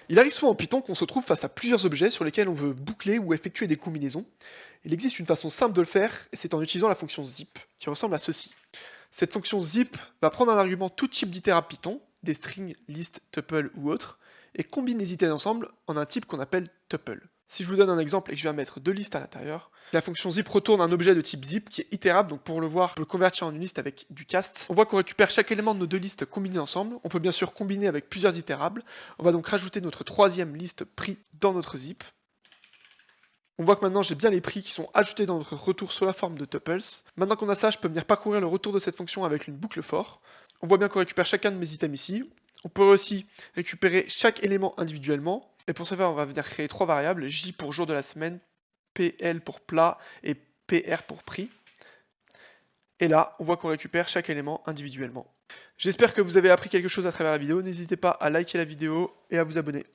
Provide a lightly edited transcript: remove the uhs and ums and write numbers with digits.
Il arrive souvent en Python qu'on se trouve face à plusieurs objets sur lesquels on veut boucler ou effectuer des combinaisons. Il existe une façon simple de le faire, et c'est en utilisant la fonction zip, qui ressemble à ceci. Cette fonction zip va prendre un argument tout type d'itérable Python, des strings, list, tuple ou autres, et combine les items ensemble en un type qu'on appelle tuple. Si je vous donne un exemple et que je vais mettre deux listes à l'intérieur, la fonction zip retourne un objet de type zip qui est itérable, donc pour le voir, on peut le convertir en une liste avec du cast. On voit qu'on récupère chaque élément de nos deux listes combinées ensemble. On peut bien sûr combiner avec plusieurs itérables. On va donc rajouter notre troisième liste prix dans notre zip. On voit que maintenant j'ai bien les prix qui sont ajoutés dans notre retour sous la forme de tuples. Maintenant qu'on a ça, je peux venir parcourir le retour de cette fonction avec une boucle for. On voit bien qu'on récupère chacun de mes items ici. On peut aussi récupérer chaque élément individuellement. Et pour ce faire, on va venir créer trois variables, J pour jour de la semaine, PL pour plat et PR pour prix. Et là, on voit qu'on récupère chaque élément individuellement. J'espère que vous avez appris quelque chose à travers la vidéo. N'hésitez pas à liker la vidéo et à vous abonner.